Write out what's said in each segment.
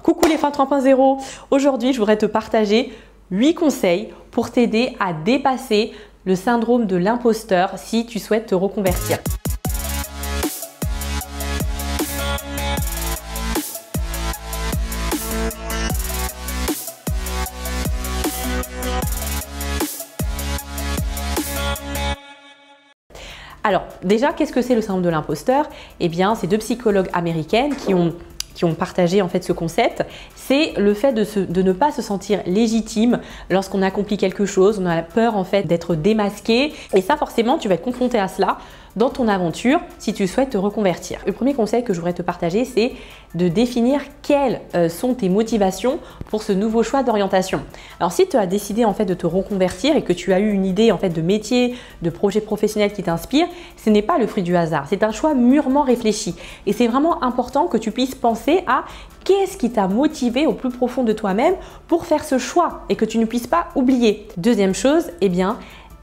Coucou les femmes 3.0, aujourd'hui je voudrais te partager 8 conseils pour t'aider à dépasser le syndrome de l'imposteur si tu souhaites te reconvertir. Alors déjà, qu'est-ce que c'est le syndrome de l'imposteur? Eh bien, c'est deux psychologues américaines qui ont partagé en fait ce concept. C'est le fait de ne pas se sentir légitime lorsqu'on accomplit quelque chose. On a peur en fait d'être démasqué et ça forcément tu vas être confronté à cela dans ton aventure si tu souhaites te reconvertir. Le premier conseil que je voudrais te partager, c'est de définir quelles sont tes motivations pour ce nouveau choix d'orientation. Alors si tu as décidé en fait de te reconvertir et que tu as eu une idée en fait de métier, de projet professionnel qui t'inspire, ce n'est pas le fruit du hasard, c'est un choix mûrement réfléchi et c'est vraiment important que tu puisses penser à qu'est-ce qui t'a motivé au plus profond de toi-même pour faire ce choix et que tu ne puisses pas oublier. Deuxième chose, eh bien,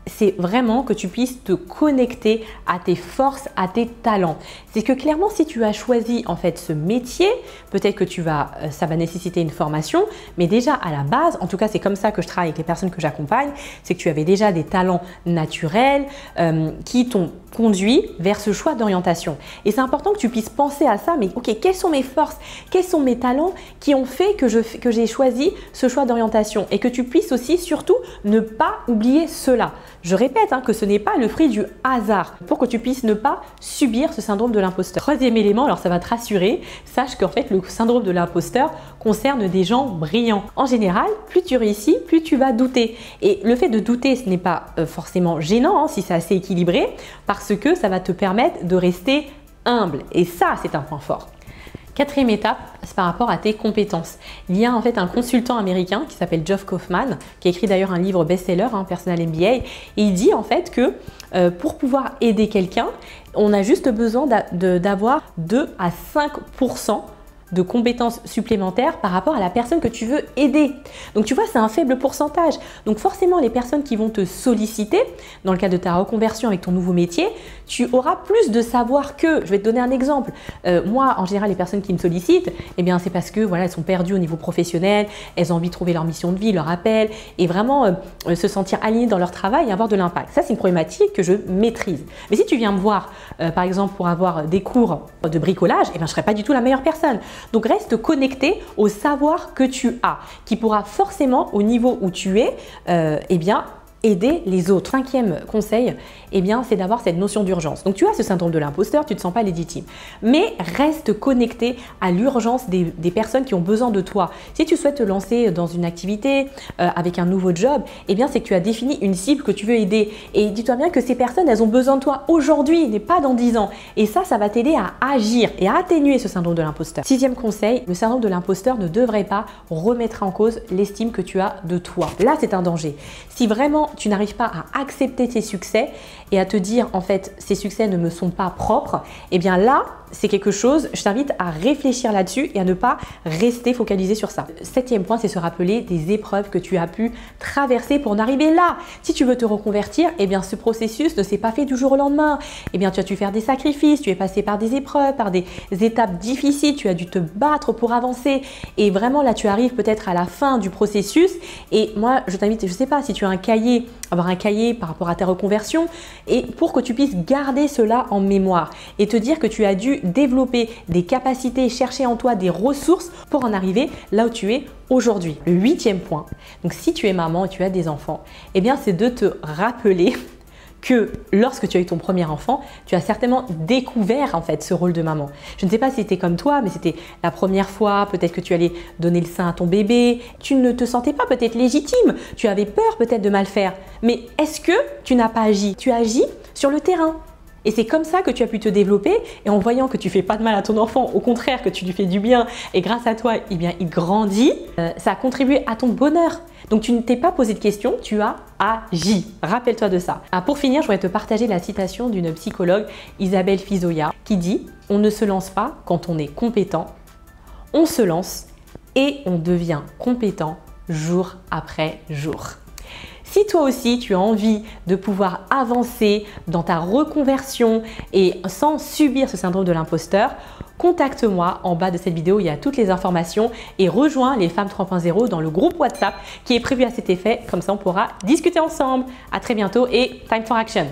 c'est vraiment que tu puisses te connecter à tes forces, à tes talents. C'est que clairement, si tu as choisi en fait ce métier, peut-être que ça va nécessiter une formation, mais déjà à la base, en tout cas c'est comme ça que je travaille avec les personnes que j'accompagne, c'est que tu avais déjà des talents naturels qui t'ont conduit vers ce choix d'orientation. Et c'est important que tu puisses penser à ça, mais ok, quelles sont mes forces, quels sont mes talents qui ont fait que j'ai choisi ce choix d'orientation et que tu puisses aussi surtout ne pas oublier cela. Je répète que ce n'est pas le fruit du hasard pour que tu puisses ne pas subir ce syndrome de l'imposteur. Troisième élément, alors ça va te rassurer, sache qu'en fait le syndrome de l'imposteur concerne des gens brillants. En général, plus tu réussis, plus tu vas douter. Et le fait de douter, ce n'est pas forcément gênant si c'est assez équilibré parce que ça va te permettre de rester humble. Et ça, c'est un point fort. Quatrième étape, c'est par rapport à tes compétences. Il y a en fait un consultant américain qui s'appelle Geoff Kaufman, qui a écrit d'ailleurs un livre best-seller, Personal MBA, et il dit en fait que pour pouvoir aider quelqu'un, on a juste besoin d'avoir 2 à 5% de compétences supplémentaires par rapport à la personne que tu veux aider. Donc tu vois, c'est un faible pourcentage. Donc forcément, les personnes qui vont te solliciter dans le cadre de ta reconversion avec ton nouveau métier, tu auras plus de savoir que, je vais te donner un exemple. Moi, en général, les personnes qui me sollicitent, eh bien, c'est parce que voilà, elles sont perdues au niveau professionnel, elles ont envie de trouver leur mission de vie, leur appel et vraiment se sentir alignées dans leur travail et avoir de l'impact. Ça, c'est une problématique que je maîtrise. Mais si tu viens me voir, par exemple, pour avoir des cours de bricolage, eh bien, je ne serai pas du tout la meilleure personne. Donc, reste connecté au savoir que tu as, qui pourra forcément, au niveau où tu es, eh bien, aider les autres. Cinquième conseil, eh bien, c'est d'avoir cette notion d'urgence. Donc, tu as ce syndrome de l'imposteur, tu ne te sens pas légitime. Mais reste connecté à l'urgence des personnes qui ont besoin de toi. Si tu souhaites te lancer dans une activité avec un nouveau job, eh bien, c'est que tu as défini une cible que tu veux aider. Et dis-toi bien que ces personnes, elles ont besoin de toi aujourd'hui, mais pas dans 10 ans. Et ça va t'aider à agir et à atténuer ce syndrome de l'imposteur. Sixième conseil, le syndrome de l'imposteur ne devrait pas remettre en cause l'estime que tu as de toi. Là, c'est un danger. Si vraiment tu n'arrives pas à accepter tes succès et à te dire en fait ces succès ne me sont pas propres, eh bien là c'est quelque chose, je t'invite à réfléchir là-dessus et à ne pas rester focalisé sur ça. Septième point, c'est se rappeler des épreuves que tu as pu traverser pour en arriver là. Si tu veux te reconvertir, eh bien ce processus ne s'est pas fait du jour au lendemain. Eh bien tu as dû faire des sacrifices, tu es passé par des épreuves, par des étapes difficiles, tu as dû te battre pour avancer et vraiment là tu arrives peut-être à la fin du processus et moi je t'invite, je ne sais pas si tu as un cahier, avoir un cahier par rapport à ta reconversion et pour que tu puisses garder cela en mémoire et te dire que tu as dû développer des capacités, chercher en toi des ressources pour en arriver là où tu es aujourd'hui. Le huitième point, donc si tu es maman et tu as des enfants, eh bien c'est de te rappeler que lorsque tu as eu ton premier enfant, tu as certainement découvert en fait ce rôle de maman. Je ne sais pas si c'était comme toi, mais c'était la première fois, peut-être que tu allais donner le sein à ton bébé, tu ne te sentais pas peut-être légitime, tu avais peur peut-être de mal faire, mais est-ce que tu n'as pas agi? Tu as agi sur le terrain. Et c'est comme ça que tu as pu te développer et en voyant que tu fais pas de mal à ton enfant, au contraire que tu lui fais du bien et grâce à toi, eh bien, il grandit, ça a contribué à ton bonheur. Donc tu ne t'es pas posé de questions, tu as agi. Rappelle-toi de ça. Pour finir, je voudrais te partager la citation d'une psychologue, Isabelle Fizoya, qui dit « On ne se lance pas quand on est compétent, on se lance et on devient compétent jour après jour ». Si toi aussi tu as envie de pouvoir avancer dans ta reconversion et sans subir ce syndrome de l'imposteur, contacte-moi. En bas de cette vidéo, il y a toutes les informations et rejoins les femmes 3.0 dans le groupe WhatsApp qui est prévu à cet effet. Comme ça, on pourra discuter ensemble. À très bientôt et time for action!